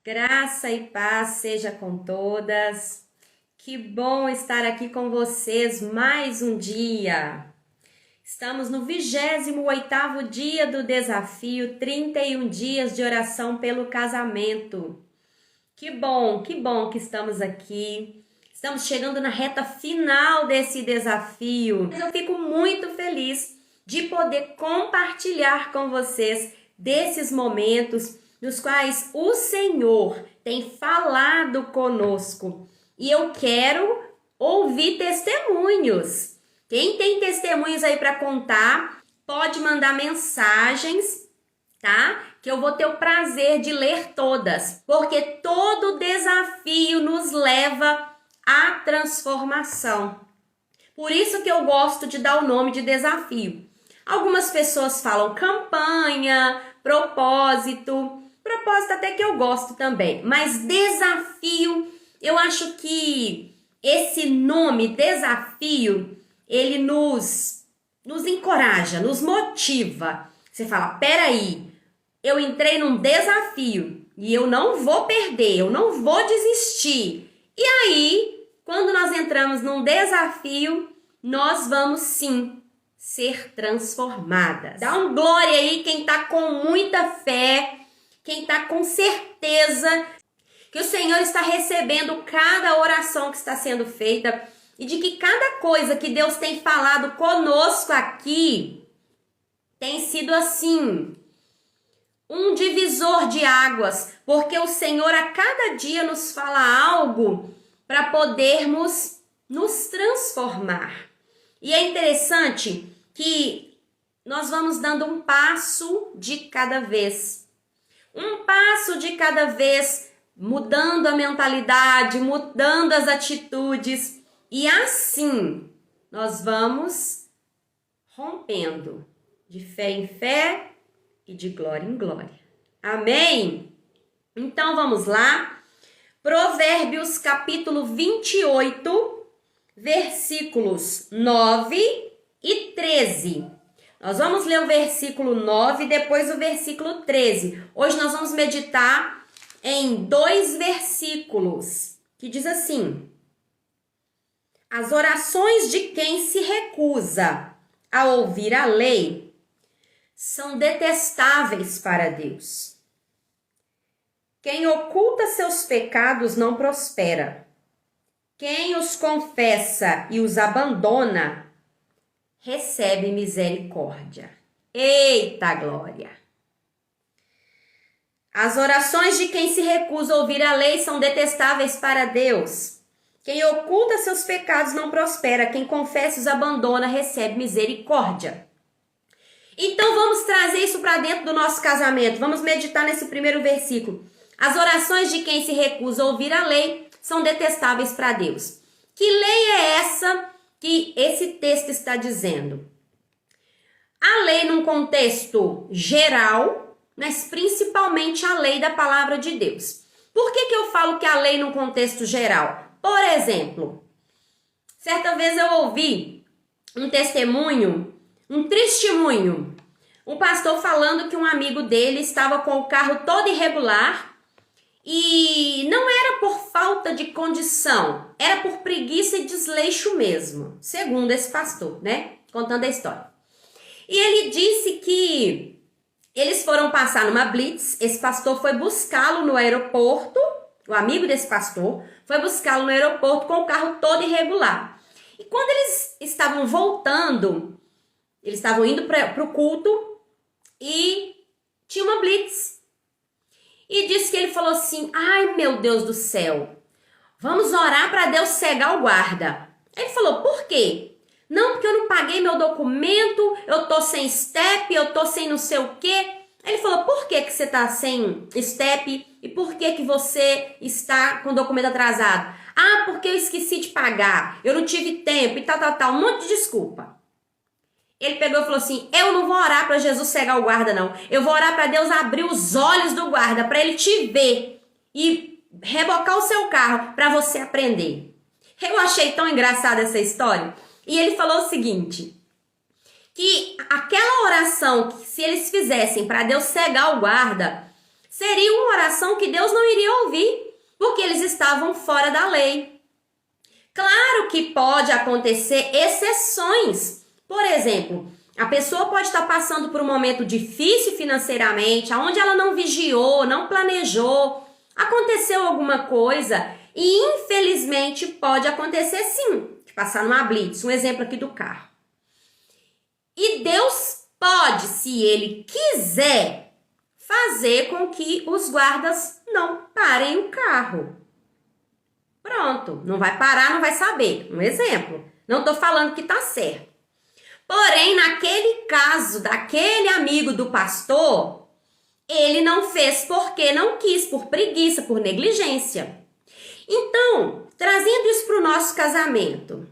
Graça e paz seja com todas. Que bom estar aqui com vocês mais um dia. Estamos no 28º dia do desafio 31 dias de oração pelo casamento. Que bom que estamos aqui. Estamos chegando na reta final desse desafio. Eu fico muito feliz de poder compartilhar com vocês desses momentos nos quais o Senhor tem falado conosco. E eu quero ouvir testemunhos. Quem tem testemunhos aí para contar, pode mandar mensagens, tá? Que eu vou ter o prazer de ler todas, porque todo desafio nos leva à transformação. Por isso que eu gosto de dar o nome de desafio. Algumas pessoas falam campanha, propósito até que eu gosto também, mas desafio, eu acho que esse nome, desafio, ele nos encoraja, nos motiva. Você fala, peraí, eu entrei num desafio e eu não vou perder, eu não vou desistir. E aí, quando nós entramos num desafio, nós vamos sim ser transformadas. Dá um glória aí quem tá com muita fé, quem está com certeza que o Senhor está recebendo cada oração que está sendo feita e de que cada coisa que Deus tem falado conosco aqui tem sido assim, um divisor de águas, porque o Senhor a cada dia nos fala algo para podermos nos transformar. E é interessante que nós vamos dando um passo de cada vez. Um passo de cada vez, mudando a mentalidade, mudando as atitudes. E assim, nós vamos rompendo de fé em fé e de glória em glória. Amém? Então, vamos lá. Provérbios capítulo 28, versículos 9 e 13. Nós vamos ler o versículo 9 e depois o versículo 13. Hoje nós vamos meditar em 2 versículos, que diz assim: as orações de quem se recusa a ouvir a lei são detestáveis para Deus. Quem oculta seus pecados não prospera. Quem os confessa e os abandona recebe misericórdia. Eita glória! As orações de quem se recusa a ouvir a lei são detestáveis para Deus. Quem oculta seus pecados não prospera. Quem confessa e os abandona recebe misericórdia. Então vamos trazer isso para dentro do nosso casamento. Vamos meditar nesse primeiro versículo. As orações de quem se recusa a ouvir a lei são detestáveis para Deus. Que lei é essa que esse texto está dizendo? A lei num contexto geral, mas principalmente a lei da palavra de Deus. Por que eu falo que a lei num contexto geral? Por exemplo, certa vez eu ouvi um testemunho, um pastor falando que um amigo dele estava com o carro todo irregular e não era por falta de condição, era por preguiça e desleixo mesmo, segundo esse pastor, né? Contando a história. E ele disse que eles foram passar numa blitz, esse pastor foi buscá-lo no aeroporto, o amigo desse pastor foi buscá-lo no aeroporto com o carro todo irregular. E quando eles estavam voltando, eles estavam indo para o culto e tinha uma blitz. E disse que ele falou assim, ai meu Deus do céu, vamos orar para Deus cegar o guarda. Ele falou, por quê? Não, porque eu não paguei meu documento, eu tô sem step, eu tô sem não sei o quê. Ele falou, por que você tá sem step e por que você está com o documento atrasado? Ah, porque eu esqueci de pagar, eu não tive tempo e tal, um monte de desculpa. Ele pegou e falou assim, eu não vou orar para Jesus cegar o guarda não, eu vou orar para Deus abrir os olhos do guarda, para ele te ver e rebocar o seu carro para você aprender. Eu achei tão engraçada essa história. E ele falou o seguinte, que aquela oração que se eles fizessem para Deus cegar o guarda, seria uma oração que Deus não iria ouvir, porque eles estavam fora da lei. Claro que pode acontecer exceções. Por exemplo, a pessoa pode estar passando por um momento difícil financeiramente, onde ela não vigiou, não planejou, aconteceu alguma coisa e infelizmente pode acontecer sim, de passar numa blitz, um exemplo aqui do carro. E Deus pode, se Ele quiser, fazer com que os guardas não parem o carro. Pronto, não vai parar, não vai saber. Um exemplo, não estou falando que está certo. Porém, naquele caso daquele amigo do pastor, ele não fez porque não quis, por preguiça, por negligência. Então, trazendo isso para o nosso casamento,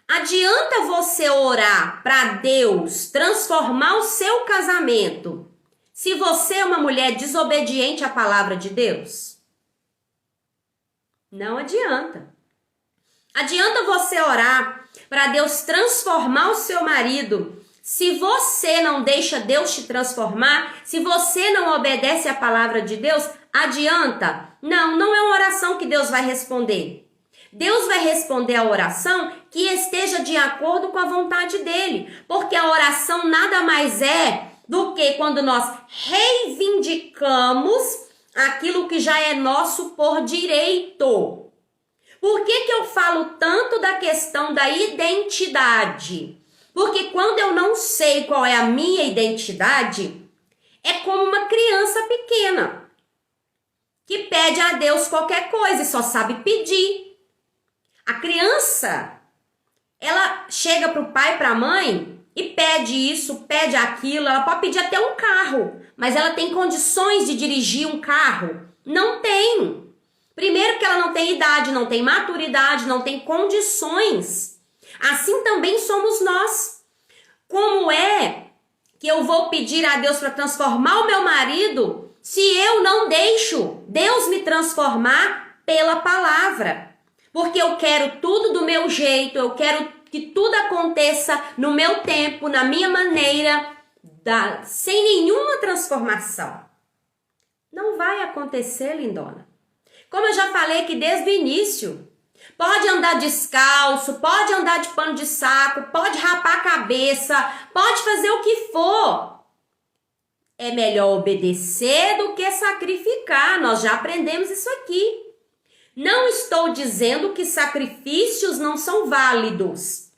adianta você orar para Deus transformar o seu casamento se você é uma mulher desobediente à palavra de Deus? Não adianta. Adianta você orar para Deus transformar o seu marido se você não deixa Deus te transformar, se você não obedece à palavra de Deus? Adianta? Não, não é uma oração que Deus vai responder. Deus vai responder a oração que esteja de acordo com a vontade dele, porque a oração nada mais é do que quando nós reivindicamos aquilo que já é nosso por direito. Por que eu falo tanto da questão da identidade? Porque quando eu não sei qual é a minha identidade, é como uma criança pequena que pede a Deus qualquer coisa e só sabe pedir. A criança, ela chega para o pai e para a mãe e pede isso, pede aquilo, ela pode pedir até um carro, mas ela tem condições de dirigir um carro? Não tem. Primeiro que ela não tem idade, não tem maturidade, não tem condições. Assim também somos nós. Como é que eu vou pedir a Deus para transformar o meu marido se eu não deixo Deus me transformar pela palavra? Porque eu quero tudo do meu jeito, eu quero que tudo aconteça no meu tempo, na minha maneira, sem nenhuma transformação. Não vai acontecer, lindona. Como eu já falei aqui desde o início, pode andar descalço, pode andar de pano de saco, pode rapar a cabeça, pode fazer o que for. É melhor obedecer do que sacrificar, nós já aprendemos isso aqui. Não estou dizendo que sacrifícios não são válidos.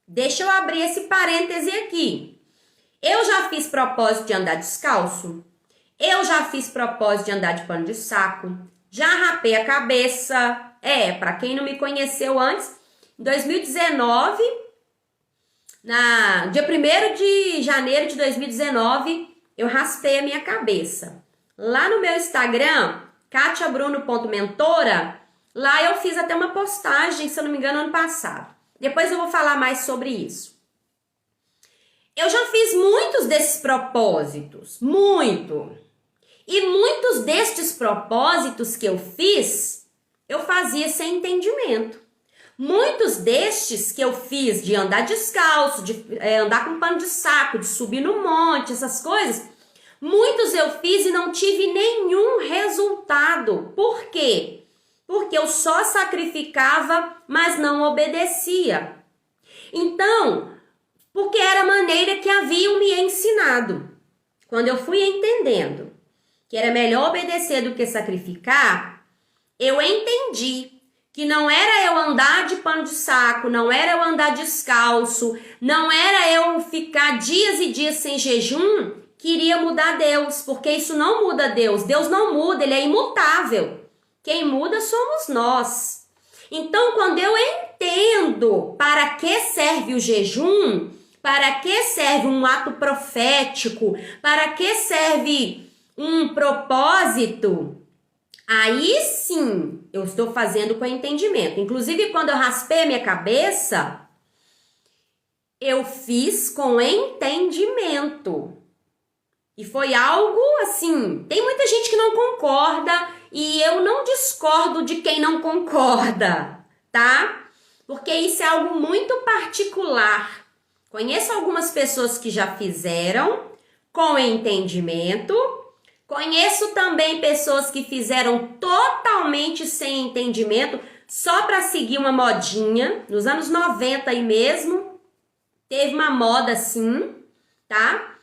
Deixa eu abrir esse parêntese aqui. Eu já fiz propósito de andar descalço, eu já fiz propósito de andar de pano de saco, já rapei a cabeça. Para quem não me conheceu antes, em 2019, dia 1º de janeiro de 2019, eu raspei a minha cabeça. Lá no meu Instagram, katiabruno.mentora, lá eu fiz até uma postagem, se eu não me engano, ano passado. Depois eu vou falar mais sobre isso. Eu já fiz muitos desses propósitos, muito. E muitos destes propósitos que eu fiz, eu fazia sem entendimento. Muitos destes que eu fiz de andar descalço, de andar com pano de saco, de subir no monte, essas coisas, muitos eu fiz e não tive nenhum resultado. Por quê? Porque eu só sacrificava, mas não obedecia. Então, porque era a maneira que haviam me ensinado. Quando eu fui entendendo que era melhor obedecer do que sacrificar, eu entendi que não era eu andar de pano de saco, não era eu andar descalço, não era eu ficar dias e dias sem jejum que iria mudar Deus, porque isso não muda Deus. Deus não muda, ele é imutável. Quem muda somos nós. Então, quando eu entendo para que serve o jejum, para que serve um ato profético, para que serve um propósito, aí sim eu estou fazendo com entendimento. Inclusive, quando eu raspei a minha cabeça, eu fiz com entendimento. E foi algo assim, tem muita gente que não concorda e eu não discordo de quem não concorda, tá? Porque isso é algo muito particular. Conheço algumas pessoas que já fizeram com entendimento, Conheço também pessoas que fizeram totalmente sem entendimento, só para seguir uma modinha. Nos anos 90 aí mesmo, teve uma moda assim, tá?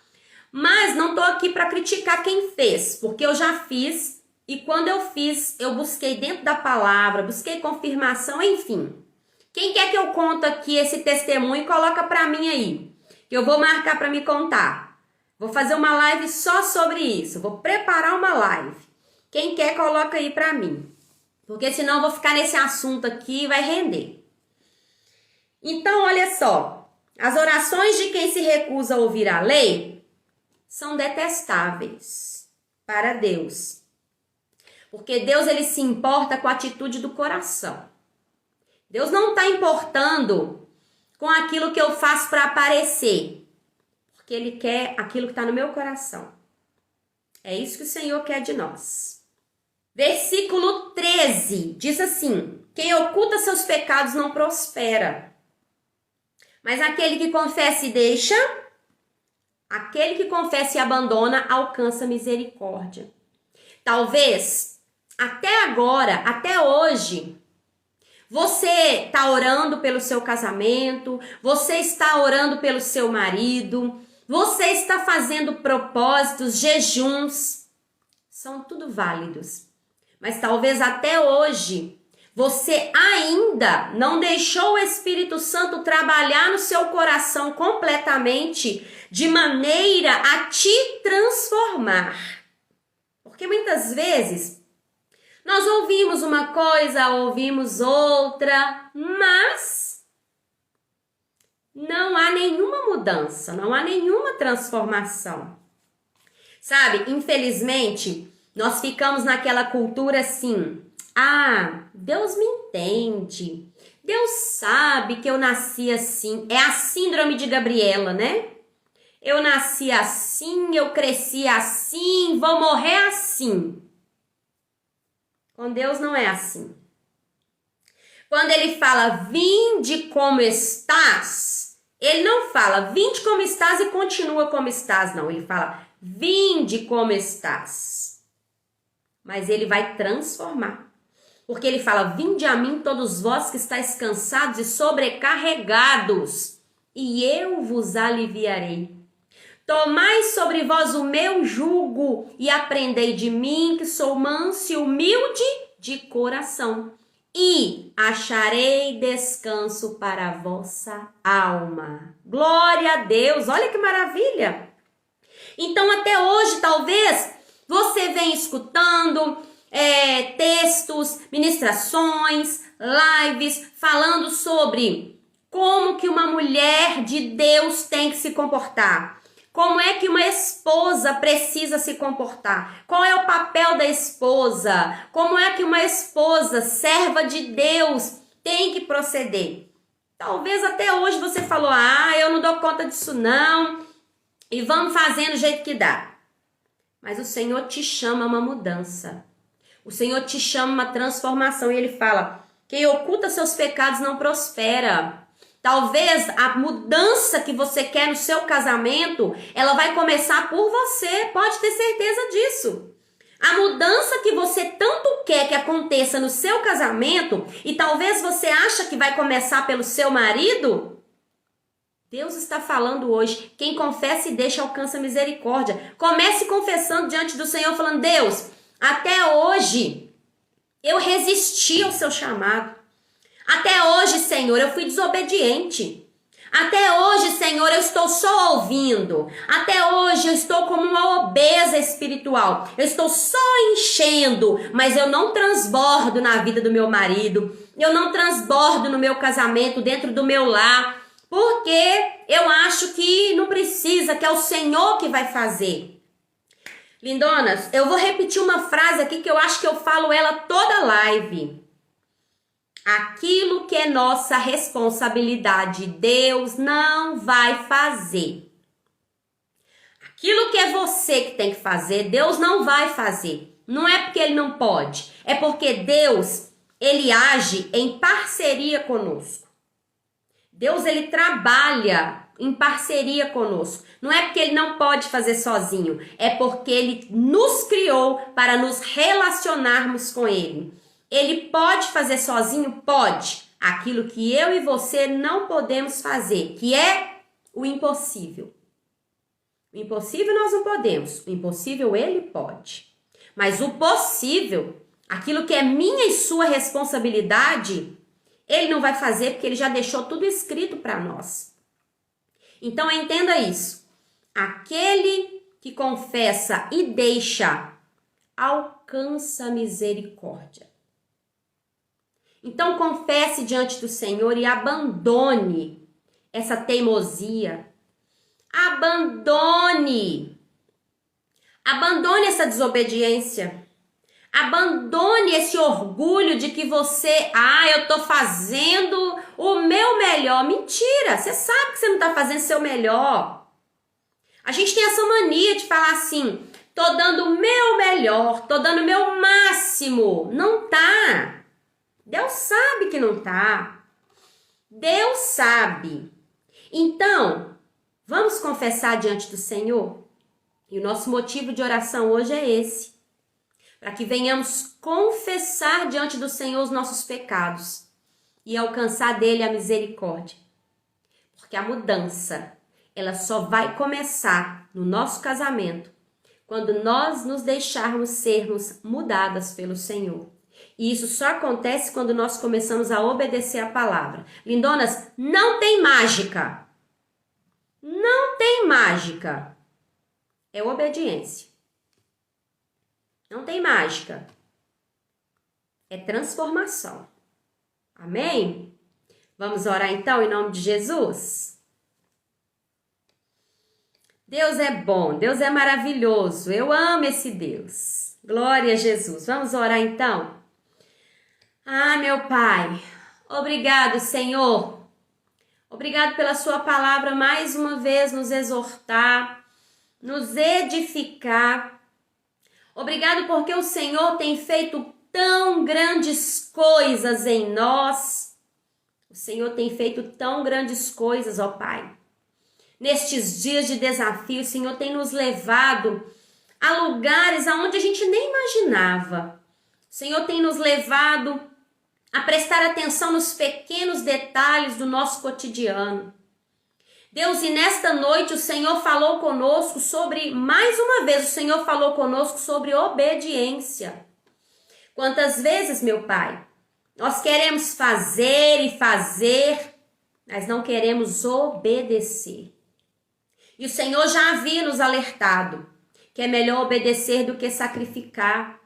Mas não tô aqui para criticar quem fez, porque eu já fiz e quando eu fiz, eu busquei dentro da palavra, busquei confirmação, enfim. Quem quer que eu conte aqui esse testemunho, coloca para mim aí, que eu vou marcar para me contar. Vou fazer uma live só sobre isso, vou preparar uma live. Quem quer, coloca aí para mim, porque senão eu vou ficar nesse assunto aqui e vai render. Então, olha só, as orações de quem se recusa a ouvir a lei são detestáveis para Deus. Porque Deus, ele se importa com a atitude do coração. Deus não está importando com aquilo que eu faço para aparecer. Porque ele quer aquilo que está no meu coração. É isso que o Senhor quer de nós. Versículo 13 diz assim: quem oculta seus pecados não prospera. Mas aquele que confessa e deixa, aquele que confessa e abandona, alcança misericórdia. Talvez, até agora, até hoje, você está orando pelo seu casamento, você está orando pelo seu marido, você está fazendo propósitos, jejuns, são tudo válidos. Mas talvez até hoje, você ainda não deixou o Espírito Santo trabalhar no seu coração completamente, de maneira a te transformar. Porque muitas vezes nós ouvimos uma coisa, ouvimos outra, mas não há nenhuma mudança, não há nenhuma transformação. Sabe, infelizmente, nós ficamos naquela cultura assim: ah, Deus me entende, Deus sabe que eu nasci assim. É a síndrome de Gabriela, né? Eu nasci assim, eu cresci assim, vou morrer assim. Com Deus não é assim. Quando ele fala, vinde como estás, ele não fala, vinde como estás e continua como estás, não. Ele fala, vinde como estás. Mas ele vai transformar. Porque ele fala, vinde a mim todos vós que estáis cansados e sobrecarregados, e eu vos aliviarei. Tomai sobre vós o meu jugo e aprendei de mim, que sou manso e humilde de coração, e acharei descanso para a vossa alma. Glória a Deus, olha que maravilha! Então até hoje talvez você venha escutando textos, ministrações, lives, falando sobre como que uma mulher de Deus tem que se comportar. Como é que uma esposa precisa se comportar? Qual é o papel da esposa? Como é que uma esposa, serva de Deus, tem que proceder? Talvez até hoje você falou, eu não dou conta disso não, e vamos fazendo do jeito que dá. Mas o Senhor te chama a uma mudança. O Senhor te chama a uma transformação. E ele fala, quem oculta seus pecados não prospera. Talvez a mudança que você quer no seu casamento, ela vai começar por você, pode ter certeza disso. A mudança que você tanto quer que aconteça no seu casamento, e talvez você acha que vai começar pelo seu marido, Deus está falando hoje, quem confessa e deixa alcança misericórdia. Comece confessando diante do Senhor, falando, Deus, até hoje eu resisti ao seu chamado. Até hoje, Senhor, eu fui desobediente. Até hoje, Senhor, eu estou só ouvindo. Até hoje eu estou como uma obesa espiritual. Eu estou só enchendo, mas eu não transbordo na vida do meu marido. Eu não transbordo no meu casamento, dentro do meu lar. Porque eu acho que não precisa, que é o Senhor que vai fazer. Lindonas, eu vou repetir uma frase aqui que eu acho que eu falo ela toda live. Aquilo que é nossa responsabilidade, Deus não vai fazer. Aquilo que é você que tem que fazer, Deus não vai fazer. Não é porque Ele não pode, é porque Deus, Ele age em parceria conosco. Deus, Ele trabalha em parceria conosco. Não é porque ele não pode fazer sozinho, é porque ele nos criou para nos relacionarmos com ele. Ele pode fazer sozinho? Pode. Aquilo que eu e você não podemos fazer, que é o impossível. O impossível nós não podemos, o impossível ele pode. Mas o possível, aquilo que é minha e sua responsabilidade, ele não vai fazer porque ele já deixou tudo escrito para nós. Então entenda isso. Aquele que confessa e deixa, alcança misericórdia. Então confesse diante do Senhor e abandone essa teimosia. Abandone essa desobediência. Abandone esse orgulho de que você, eu tô fazendo o meu melhor. Mentira, você sabe que você não tá fazendo o seu melhor. A gente tem essa mania de falar assim, tô dando o meu melhor, tô dando o meu máximo. Não tá. Deus sabe que não tá. Deus sabe. Então, vamos confessar diante do Senhor? E o nosso motivo de oração hoje é esse. Para que venhamos confessar diante do Senhor os nossos pecados e alcançar dele a misericórdia. Porque a mudança, ela só vai começar no nosso casamento quando nós nos deixarmos sermos mudadas pelo Senhor. E isso só acontece quando nós começamos a obedecer a palavra. Lindonas, não tem mágica. Não tem mágica. É obediência. Não tem mágica. É transformação. Amém? Vamos orar então em nome de Jesus? Deus é bom, Deus é maravilhoso. Eu amo esse Deus. Glória a Jesus. Vamos orar então? Meu Pai, obrigado, Senhor. Obrigado pela sua palavra mais uma vez nos exortar, nos edificar. Obrigado porque o Senhor tem feito tão grandes coisas em nós. O Senhor tem feito tão grandes coisas, ó Pai. Nestes dias de desafio, o Senhor tem nos levado a lugares aonde a gente nem imaginava. O Senhor tem nos levado a prestar atenção nos pequenos detalhes do nosso cotidiano. Deus, e nesta noite o Senhor falou conosco mais uma vez, o Senhor falou conosco sobre obediência. Quantas vezes, meu Pai, nós queremos fazer e fazer, mas não queremos obedecer. E o Senhor já havia nos alertado que é melhor obedecer do que sacrificar.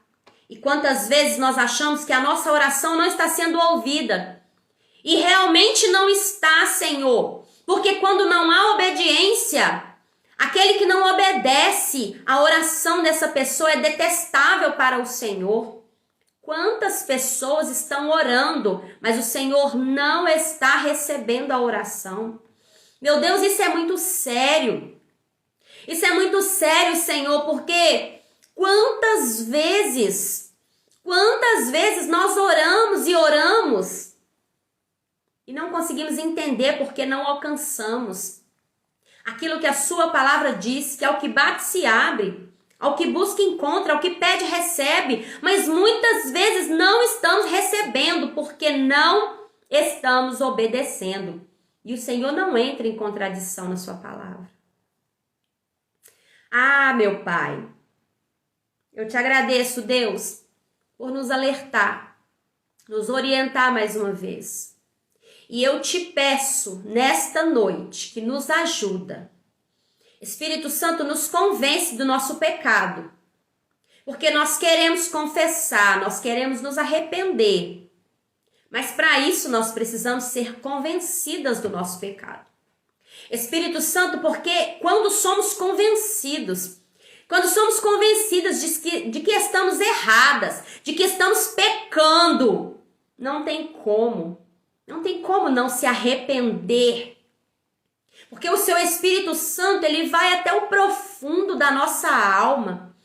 E quantas vezes nós achamos que a nossa oração não está sendo ouvida. E realmente não está, Senhor. Porque quando não há obediência, aquele que não obedece, a oração dessa pessoa é detestável para o Senhor. Quantas pessoas estão orando, mas o Senhor não está recebendo a oração. Meu Deus, isso é muito sério. Isso é muito sério, Senhor, porque quantas vezes nós oramos e não conseguimos entender porque não alcançamos aquilo que a sua palavra diz, que ao que bate se abre, ao que busca encontra, ao que pede recebe, mas muitas vezes não estamos recebendo porque não estamos obedecendo. E o Senhor não entra em contradição na sua palavra. Meu Pai, eu te agradeço, Deus, por nos alertar, nos orientar mais uma vez. E eu te peço nesta noite que nos ajuda. Espírito Santo, nos convence do nosso pecado, porque nós queremos confessar, nós queremos nos arrepender. Mas para isso nós precisamos ser convencidas do nosso pecado. Espírito Santo, porque quando somos convencidas de que estamos erradas, de que estamos pecando, não tem como não se arrepender. Porque o seu Espírito Santo, ele vai até o profundo da nossa alma.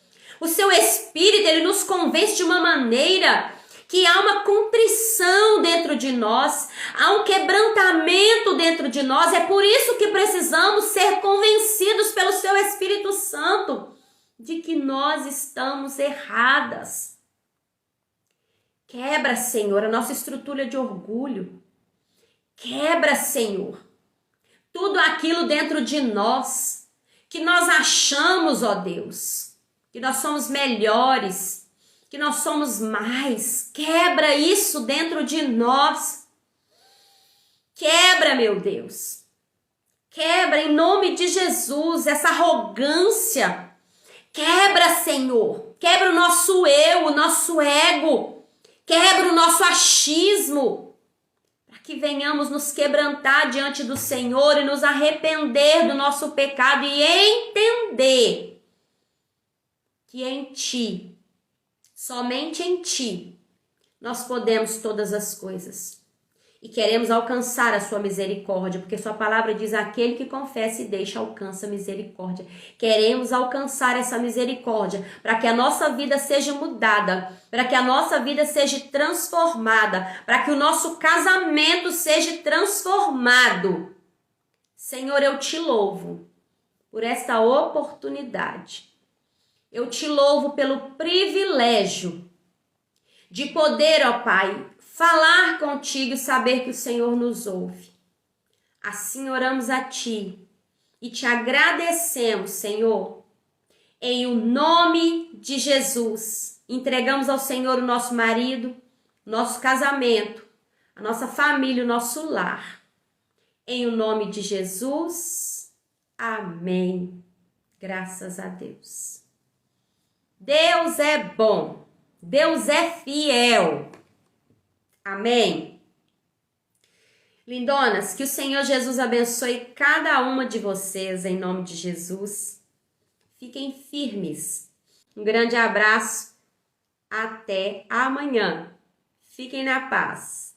O seu Espírito, ele nos convence de uma maneira que há uma contrição dentro de nós, há um quebrantamento dentro de nós. É por isso que precisamos ser convencidos pelo seu Espírito Santo de que nós estamos erradas. Quebra, Senhor, a nossa estrutura de orgulho. Quebra, Senhor, tudo aquilo dentro de nós que nós achamos, ó Deus, que nós somos melhores, que nós somos mais. Quebra isso dentro de nós. Quebra, meu Deus. Quebra em nome de Jesus essa arrogância. Quebra, Senhor. Quebra o nosso eu, o nosso ego. Quebra o nosso achismo. Para que venhamos nos quebrantar diante do Senhor e nos arrepender do nosso pecado e entender que em Ti, somente em Ti, nós podemos todas as coisas. E queremos alcançar a sua misericórdia, porque sua palavra diz: aquele que confessa e deixa alcança misericórdia. Queremos alcançar essa misericórdia para que a nossa vida seja mudada, para que a nossa vida seja transformada, para que o nosso casamento seja transformado. Senhor, eu te louvo por esta oportunidade. Eu te louvo pelo privilégio de poder, ó Pai, falar contigo e saber que o Senhor nos ouve. Assim oramos a Ti e te agradecemos, Senhor. Em o nome de Jesus, entregamos ao Senhor o nosso marido, nosso casamento, a nossa família, o nosso lar. Em o nome de Jesus, amém. Graças a Deus. Deus é bom, Deus é fiel. Amém? Lindonas, que o Senhor Jesus abençoe cada uma de vocês em nome de Jesus. Fiquem firmes. Um grande abraço. Até amanhã. Fiquem na paz.